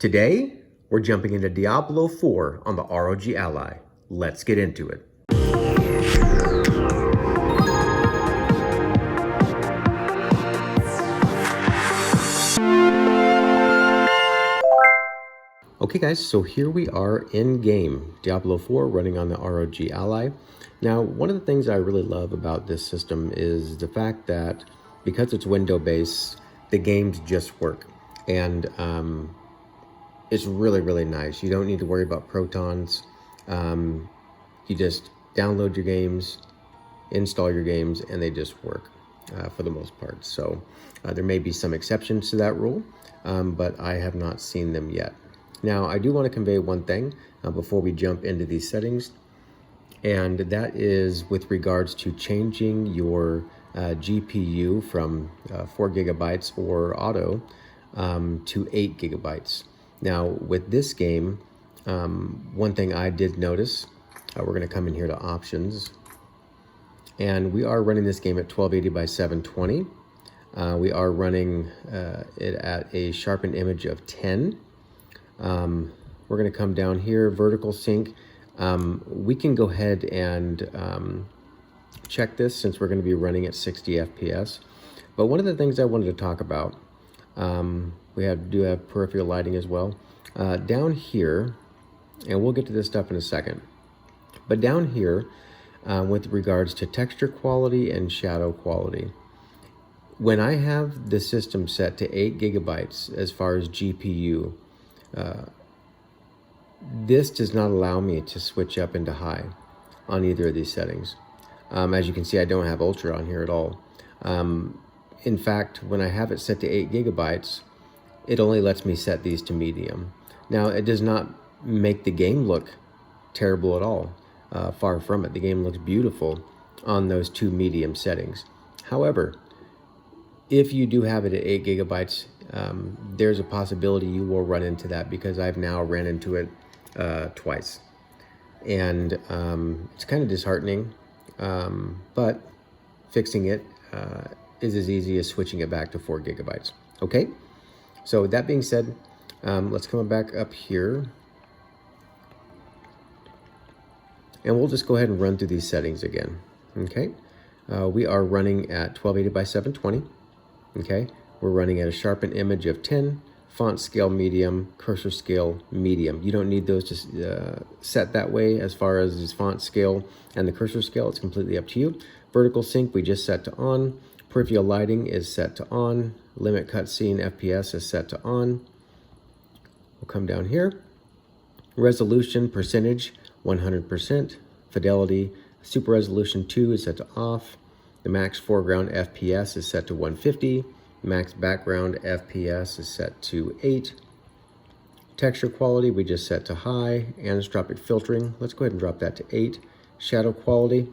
Today, we're jumping into Diablo 4 on the ROG Ally. Let's get into it. Okay guys, so here we are in game, Diablo 4 running on the ROG Ally. Now, one of the things I really love about this system is the fact that because it's window-based, the games just work. And it's really nice. You don't need to worry about protons. You just download your games, install your games, and they just work for the most part. So there may be some exceptions to that rule, but I have not seen them yet. Now, I do want to convey one thing before we jump into these settings, and that is with regards to changing your GPU from 4 gigabytes or auto to 8 gigabytes. Now, with this game, one thing I did notice, we're going to come in here to options, and we are running this game at 1280 by 720. We are running it at a sharpened image of 10. We're going to come down here, vertical sync. We can go ahead and check this since we're going to be running at 60 FPS. But one of the things I wanted to talk about, we do have peripheral lighting as well. Down here, and we'll get to this stuff in a second, but down here with regards to texture quality and shadow quality, when I have the system set to 8 gigabytes as far as GPU, this does not allow me to switch up into high on either of these settings. As you can see, I don't have ultra on here at all. In fact, when I have it set to 8 gigabytes, it only lets me set these to medium. Now, it does not make the game look terrible at all. Far from it. The game looks beautiful on those two medium settings. However, if you do have it at 8 gigabytes, there's a possibility you will run into that, because I've now ran into it twice. And it's kind of disheartening, but fixing it is as easy as switching it back to 4 gigabytes. Okay, so with that being said, let's come back up here, and we'll just go ahead and run through these settings again. Okay, we are running at 1280 by 720. Okay, we're running at a sharpened image of 10, font scale medium, cursor scale medium. You don't need those to set that way as far as this font scale and the cursor scale. It's completely up to you. Vertical sync we just set to on. Peripheral lighting is set to on. Limit cutscene FPS is set to on. We'll come down here. Resolution percentage 100%. Fidelity super resolution 2 is set to off. The max foreground FPS is set to 150. Max background FPS is set to 8. Texture quality we just set to high. Anisotropic filtering, let's go ahead and drop that to 8. Shadow quality,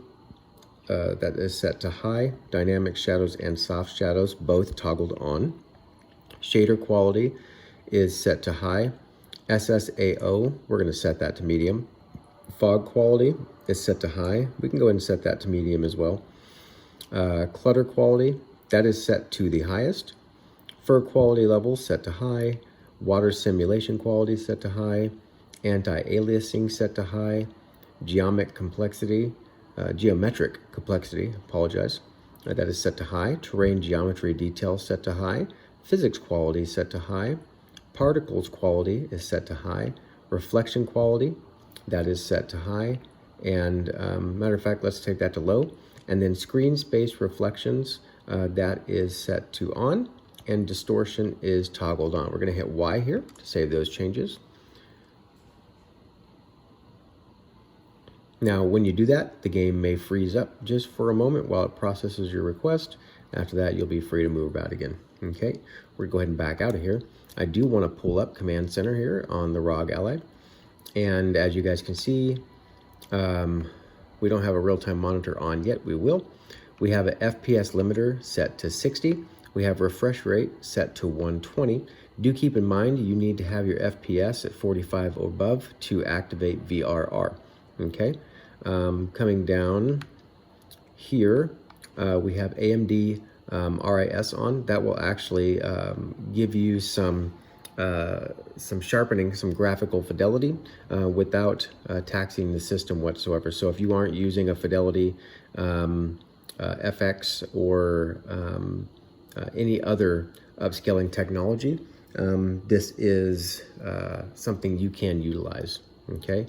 that is set to high. Dynamic shadows and soft shadows both toggled on. Shader quality is set to high. SSAO, we're going to set that to medium. Fog quality is set to high. We can go ahead and set that to medium as well. Clutter quality, that is set to the highest. Fur quality level set to high. Water simulation quality set to high. Anti-aliasing set to high. Geometric complexity, apologize. That is set to high. Terrain geometry detail set to high. Physics quality set to high. Particles quality is set to high. Reflection quality, that is set to high. And matter of fact, let's take that to low. And then screen space reflections, that is set to on. And distortion is toggled on. We're going to hit Y here to save those changes. Now, when you do that, the game may freeze up just for a moment while it processes your request. After that, you'll be free to move about again. Okay, we're going to go ahead and back out of here. I do want to pull up Command Center here on the ROG Ally. And as you guys can see, we don't have a real-time monitor on yet. We will. We have an FPS limiter set to 60. We have refresh rate set to 120. Do keep in mind you need to have your FPS at 45 or above to activate VRR. Okay, coming down here, we have AMD RIS on. That will actually give you some some sharpening, some graphical fidelity without taxing the system whatsoever. So if you aren't using a fidelity FX or any other upscaling technology, this is something you can utilize, okay?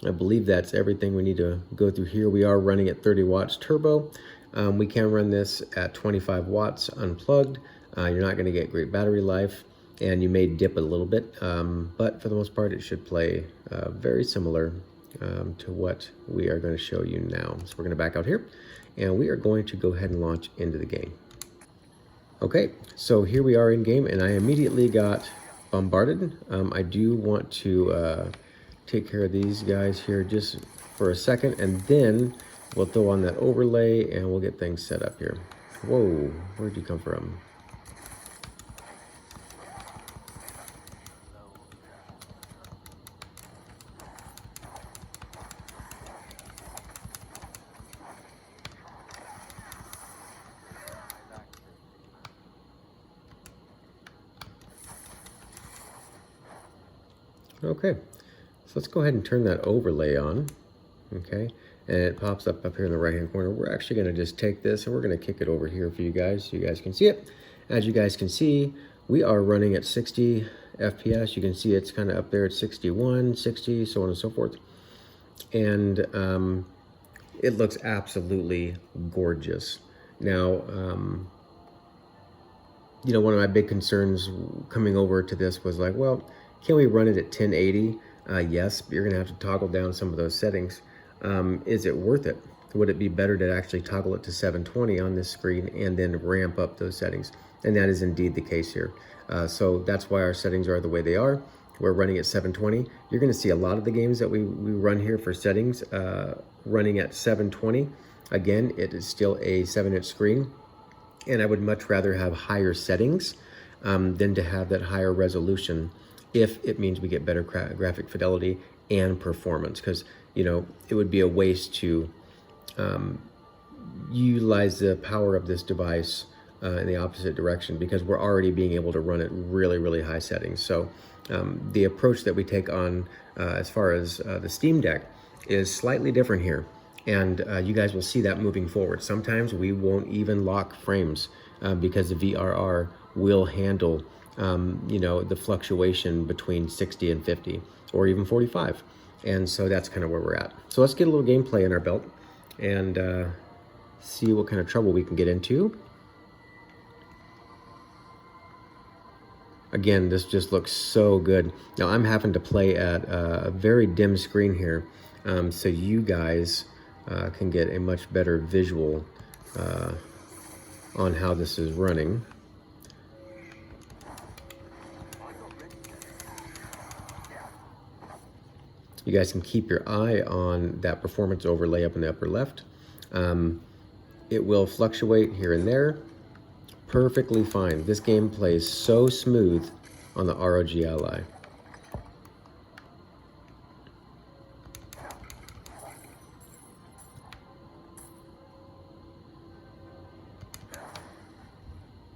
I believe that's everything we need to go through here. We are running at 30 watts turbo. We can run this at 25 watts unplugged. You're not going to get great battery life, and you may dip a little bit, but for the most part, it should play very similar to what we are going to show you now. So we're going to back out here, and we are going to go ahead and launch into the game. Okay, so here we are in game, and I immediately got bombarded. I do want to take care of these guys here just for a second, and then we'll throw on that overlay and we'll get things set up here. Whoa, where'd you come from? Okay, so let's go ahead and turn that overlay on, okay? And it pops up here in the right-hand corner. We're actually gonna just take this and we're gonna kick it over here for you guys so you guys can see it. As you guys can see, we are running at 60 FPS. You can see it's kind of up there at 61, 60, so on and so forth. And it looks absolutely gorgeous. Now, you know, one of my big concerns coming over to this was like, well, can we run it at 1080? Yes, but you're gonna have to toggle down some of those settings. Is it worth it? Would it be better to actually toggle it to 720 on this screen and then ramp up those settings? And that is indeed the case here. So that's why our settings are the way they are. We're running at 720. You're gonna see a lot of the games that we run here for settings running at 720. Again, it is still a 7-inch screen, and I would much rather have higher settings than to have that higher resolution if it means we get better graphic fidelity and performance, because you know it would be a waste to utilize the power of this device in the opposite direction, because we're already being able to run at really high settings. So the approach that we take on as far as the Steam Deck is slightly different here, and you guys will see that moving forward. Sometimes we won't even lock frames because the VRR will handle you know, the fluctuation between 60 and 50 or even 45. And so that's kind of where we're at. So let's get a little gameplay in our belt and see what kind of trouble we can get into. Again, this just looks so good. Now I'm having to play at a very dim screen here, so you guys can get a much better visual on how this is running. You guys can keep your eye on that performance overlay up in the upper left. It will fluctuate here and there. Perfectly fine. This game plays so smooth on the ROG Ally.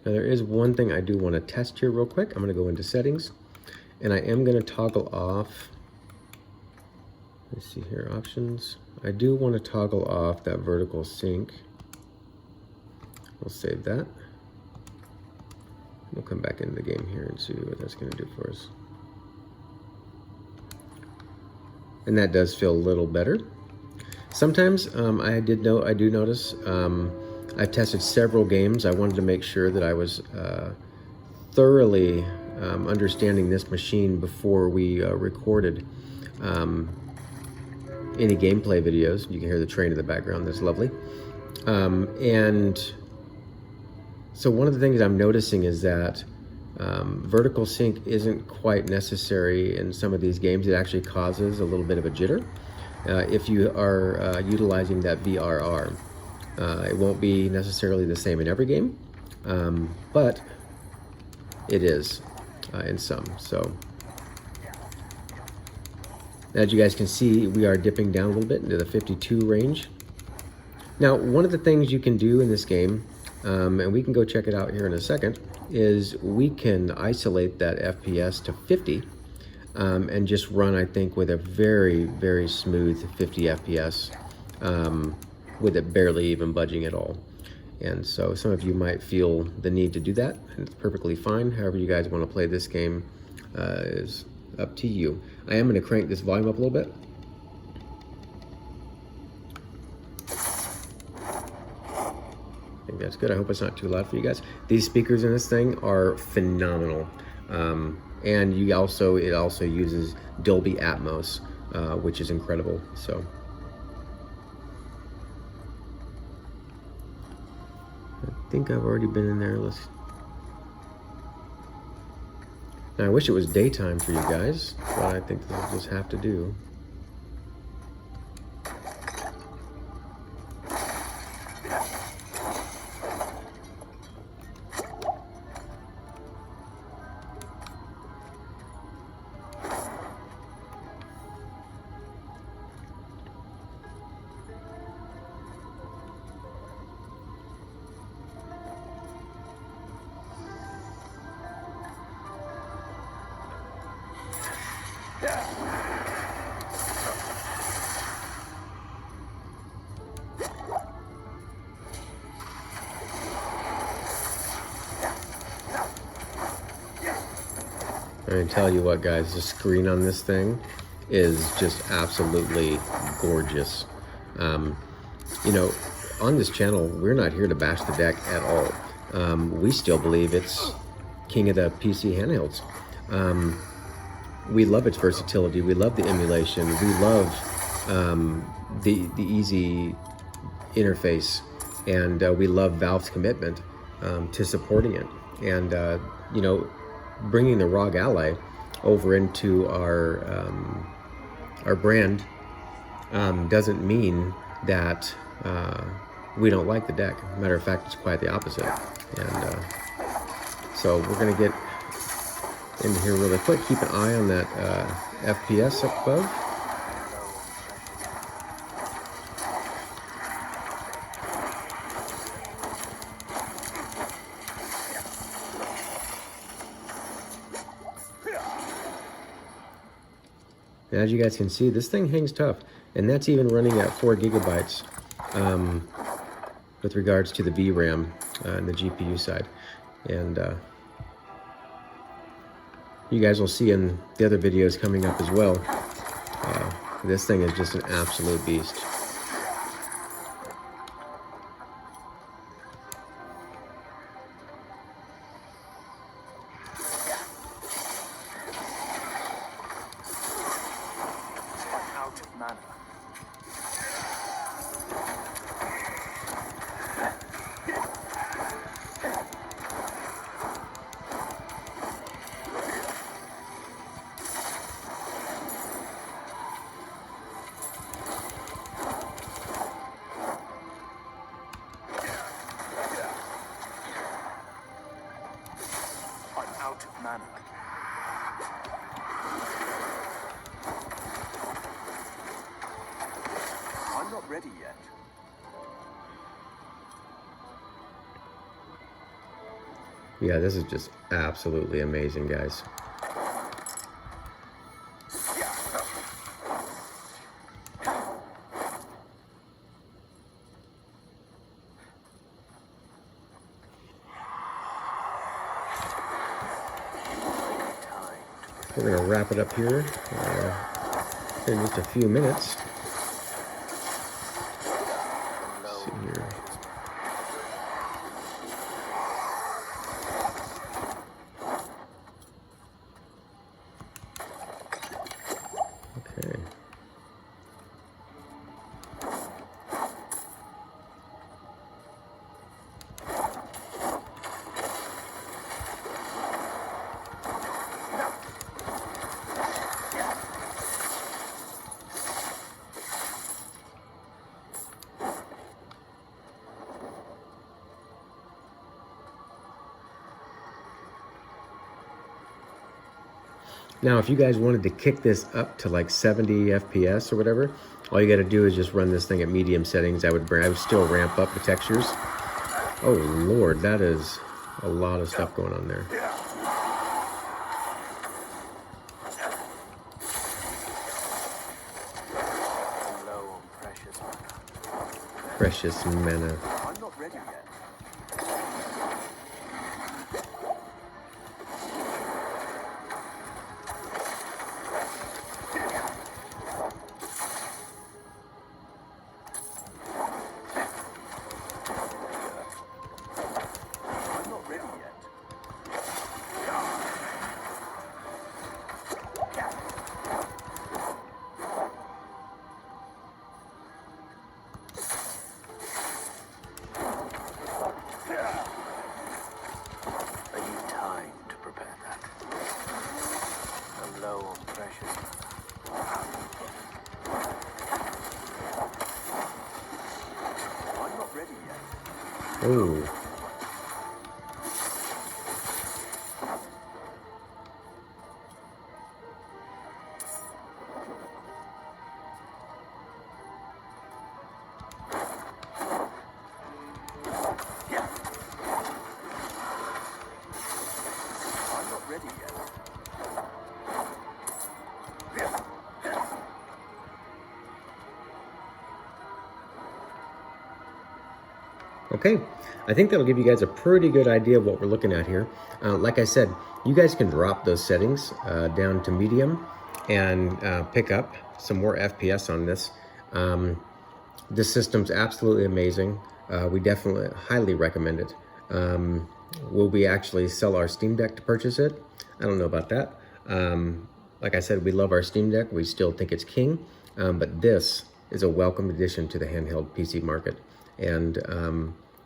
Now there is one thing I do want to test here real quick. I'm going to go into settings, and I am going to toggle off. Let's see here, options. I do want to toggle off that vertical sync. We'll save that. We'll come back into the game here and see what that's going to do for us. And that does feel a little better. Sometimes I do notice I've tested several games. I wanted to make sure that I was thoroughly understanding this machine before we recorded any gameplay videos. You can hear the train in the background. That's lovely. And so one of the things I'm noticing is that vertical sync isn't quite necessary in some of these games. It actually causes a little bit of a jitter if you are utilizing that VRR. It won't be necessarily the same in every game, but it is in some. So as you guys can see, we are dipping down a little bit into the 52 range. Now, one of the things you can do in this game, and we can go check it out here in a second, is we can isolate that FPS to 50 and just run, I think, with a very, very smooth 50 FPS with it barely even budging at all. And so some of you might feel the need to do that, and it's perfectly fine. However you guys want to play this game is up to you. I am going to crank this volume up a little bit. I think that's good. I hope it's not too loud for you guys. These speakers in this thing are phenomenal. And it also uses Dolby Atmos, which is incredible. So I think I've already been in there. Now I wish it was daytime for you guys, but I think this will just have to do. I tell you what, guys, the screen on this thing is just absolutely gorgeous. You know, on this channel, we're not here to bash the deck at all. We still believe it's king of the PC handhelds. We love its versatility. We love the emulation. We love the easy interface, and we love Valve's commitment to supporting it. And you know, bringing the ROG Ally over into our brand doesn't mean that we don't like the deck. Matter of fact, it's quite the opposite. And so we're gonna get into here really quick. Keep an eye on that FPS up above. And as you guys can see, this thing hangs tough, and that's even running at 4 gigabytes with regards to the VRAM and the GPU side. And you guys will see in the other videos coming up as well. This thing is just an absolute beast. I'm not ready yet. Yeah, this is just absolutely amazing, guys. We're going to wrap it up here in just a few minutes. Let's see here. Okay. Now, if you guys wanted to kick this up to like 70 FPS or whatever, all you got to do is just run this thing at medium settings. I would still ramp up the textures. Oh Lord, that is A lot of stuff going on there. Low on precious mana. Precious mana. I'm not ready yet. I'm not ready yet. I need time to prepare that. I'm low on precious mana. I'm not ready yet. Oh. I'm not ready yet. Okay, I think that'll give you guys a pretty good idea of what we're looking at here. Like I said, you guys can drop those settings down to medium and pick up some more FPS on this. This system's absolutely amazing. We definitely highly recommend it. Will we actually sell our Steam Deck to purchase it? I don't know about that. Like I said, we love our Steam Deck. We still think it's king, but this is a welcome addition to the handheld PC market. And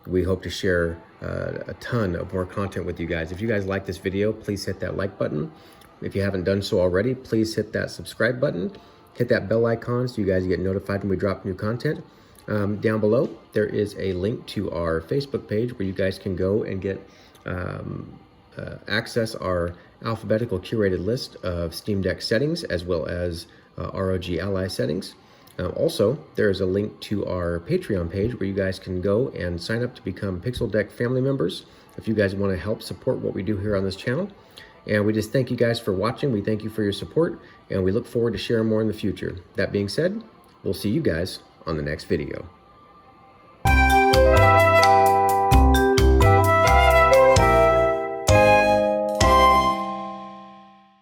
we hope to share a ton of more content with you guys. If you guys like this video, please hit that like button. If you haven't done so already, please hit that subscribe button. Hit that bell icon so you guys get notified when we drop new content. Down below, there is a link to our Facebook page where you guys can go and get access our alphabetical curated list of Steam Deck settings as well as ROG Ally settings. Also, there is a link to our Patreon page where you guys can go and sign up to become Pixel Deck family members if you guys want to help support what we do here on this channel. And we just thank you guys for watching. We thank you for your support, and we look forward to sharing more in the future. That being said, we'll see you guys on the next video.